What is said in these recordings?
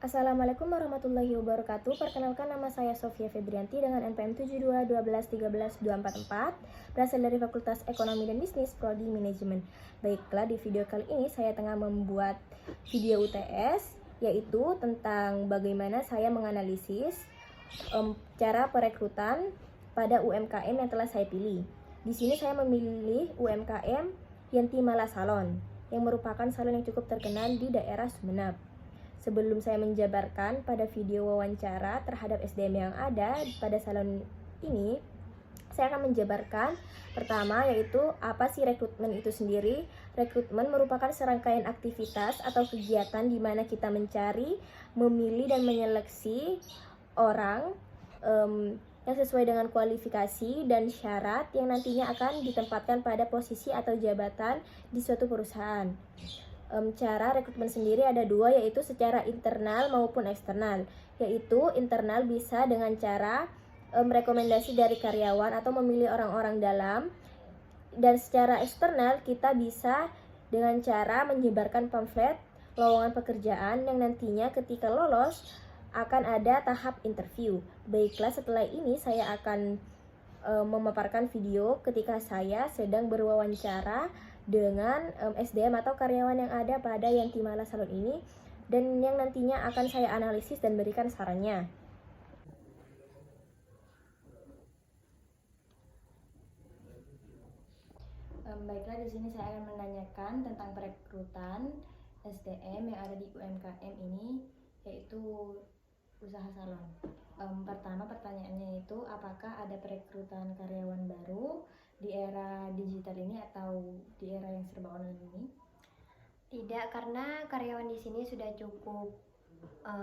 Assalamualaikum warahmatullahi wabarakatuh. Perkenalkan, nama saya Sofia Febrianti dengan NPM 7212131244, berasal dari Fakultas Ekonomi dan Bisnis Prodi Manajemen. Baiklah, di video kali ini saya tengah membuat video UTS, yaitu tentang bagaimana saya menganalisis cara perekrutan pada UMKM yang telah saya pilih. Di sini saya memilih UMKM Yantimala Salon, yang merupakan salon yang cukup terkenal di daerah Sumeneb. Sebelum saya menjabarkan pada video wawancara terhadap SDM yang ada pada salon ini, saya akan menjabarkan pertama, yaitu apa sih rekrutmen itu sendiri. Rekrutmen merupakan serangkaian aktivitas atau kegiatan di mana kita mencari, memilih, dan menyeleksi orang yang sesuai dengan kualifikasi dan syarat yang nantinya akan ditempatkan pada posisi atau jabatan di suatu perusahaan. Cara rekrutmen sendiri ada dua, yaitu secara internal maupun eksternal. Yaitu internal bisa dengan cara rekomendasi dari karyawan atau memilih orang-orang dalam, dan secara eksternal kita bisa dengan cara menyebarkan pamflet lowongan pekerjaan yang nantinya ketika lolos akan ada tahap interview. Baiklah, setelah ini saya akan memaparkan video ketika saya sedang berwawancara dengan SDM atau karyawan yang ada pada Yantimala Salon ini, dan yang nantinya akan saya analisis dan berikan sarannya. Baiklah, di sini saya akan menanyakan tentang perekrutan SDM yang ada di UMKM ini, yaitu usaha salon. Pertama, pertanyaannya itu apakah ada perekrutan karyawan baru di era digital ini atau di era yang serba online ini? Tidak, karena karyawan di sini sudah cukup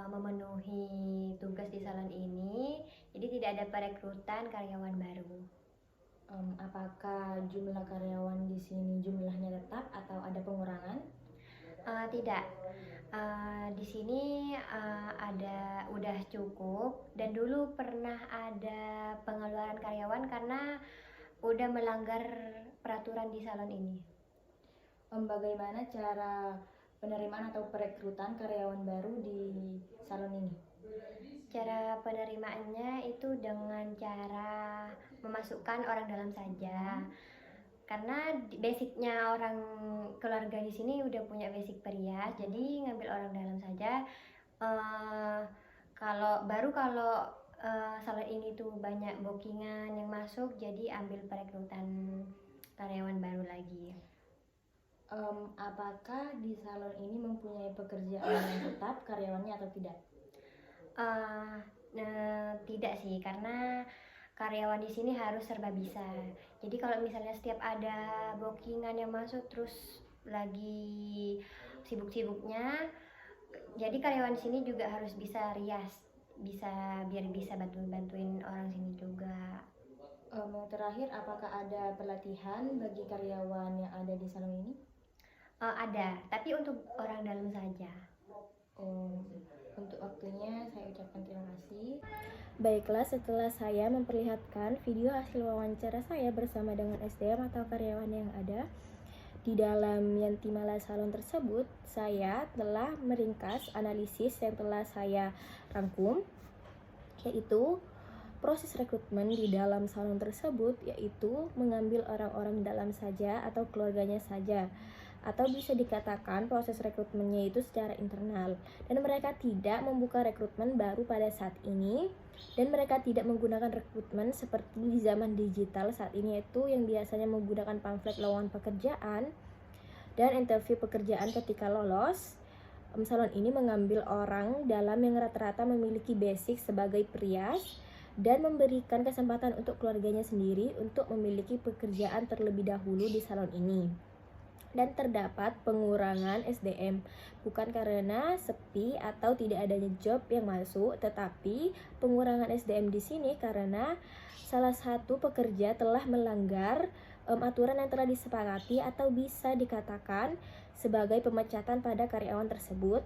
memenuhi tugas di salon ini, jadi tidak ada perekrutan karyawan baru. Apakah jumlah karyawan di sini jumlahnya tetap atau ada pengurangan? Tidak, di sini udah cukup, dan dulu pernah ada pengeluaran karyawan karena udah melanggar peraturan di salon ini. Bagaimana cara penerimaan atau perekrutan karyawan baru di salon ini? Cara penerimaannya itu dengan cara memasukkan orang dalam saja. Karena basicnya orang keluarga di sini udah punya basic perias, jadi ngambil orang dalam saja. Kalau salon ini tuh banyak bookingan yang masuk, jadi ambil perekrutan karyawan baru lagi. Apakah di salon ini mempunyai pekerjaan yang tetap karyawannya atau tidak? Tidak sih, karena karyawan di sini harus serba bisa. Jadi kalau misalnya setiap ada bookingan yang masuk terus lagi sibuk-sibuknya, jadi karyawan di sini juga harus bisa rias, biar bisa bantuin orang sini juga. Yang terakhir, apakah ada pelatihan bagi karyawan yang ada di salon ini? Ada, tapi untuk orang dalam saja. Untuk waktunya saya ucapkan terima kasih. Baiklah, setelah saya memperlihatkan video hasil wawancara saya bersama dengan SDM atau karyawan yang ada di dalam Yantimala Salon tersebut, saya telah meringkas analisis yang telah saya rangkum, yaitu proses rekrutmen di dalam salon tersebut, yaitu mengambil orang-orang dalam saja atau keluarganya saja, atau bisa dikatakan proses rekrutmennya itu secara internal, dan mereka tidak membuka rekrutmen baru pada saat ini, dan mereka tidak menggunakan rekrutmen seperti di zaman digital saat ini, yaitu yang biasanya menggunakan pamflet lowongan pekerjaan dan interview pekerjaan ketika lolos. Salon ini mengambil orang dalam yang rata-rata memiliki basic sebagai perias dan memberikan kesempatan untuk keluarganya sendiri untuk memiliki pekerjaan terlebih dahulu di salon ini. Dan terdapat pengurangan SDM, bukan karena sepi atau tidak adanya job yang masuk, tetapi pengurangan SDM di sini karena salah satu pekerja telah melanggar aturan yang telah disepakati atau bisa dikatakan sebagai pemecatan pada karyawan tersebut.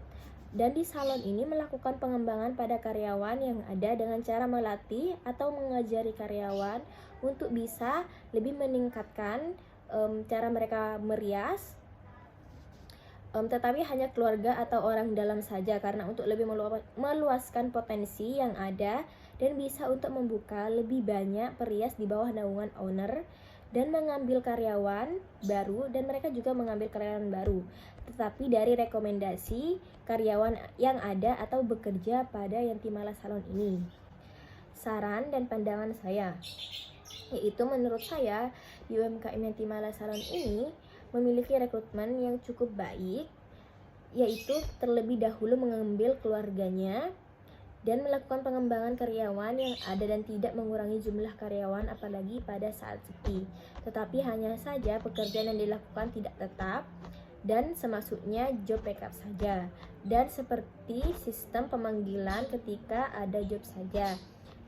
Dan di salon ini melakukan pengembangan pada karyawan yang ada dengan cara melatih atau mengajari karyawan untuk bisa lebih meningkatkan cara mereka merias, tetapi hanya keluarga atau orang dalam saja, karena untuk lebih meluaskan potensi yang ada dan bisa untuk membuka lebih banyak perias di bawah naungan owner dan mengambil karyawan baru, dan mereka juga mengambil karyawan baru, tetapi dari rekomendasi karyawan yang ada atau bekerja pada Yantimala Salon ini. Saran dan pandangan saya, yaitu menurut saya di UMKM Yantimala Salon ini memiliki rekrutmen yang cukup baik, yaitu terlebih dahulu mengambil keluarganya dan melakukan pengembangan karyawan yang ada dan tidak mengurangi jumlah karyawan apalagi pada saat sepi. Tetapi hanya saja pekerjaan yang dilakukan tidak tetap dan semasuknya job backup saja, dan seperti sistem pemanggilan ketika ada job saja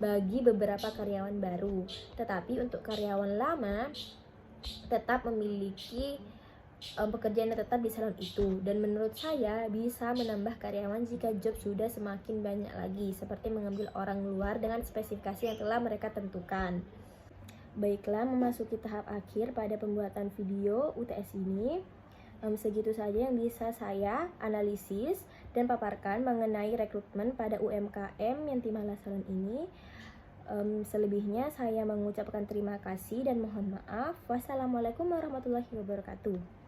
bagi beberapa karyawan baru. Tetapi untuk karyawan lama tetap memiliki pekerjaan yang tetap di salon itu, dan menurut saya bisa menambah karyawan jika job sudah semakin banyak lagi, seperti mengambil orang luar dengan spesifikasi yang telah mereka tentukan. Baiklah, memasuki tahap akhir pada pembuatan video UTS ini. Segitu saja yang bisa saya analisis dan paparkan mengenai rekrutmen pada UMKM Yantimala Salon ini. Selebihnya saya mengucapkan terima kasih dan mohon maaf. Wassalamualaikum warahmatullahi wabarakatuh.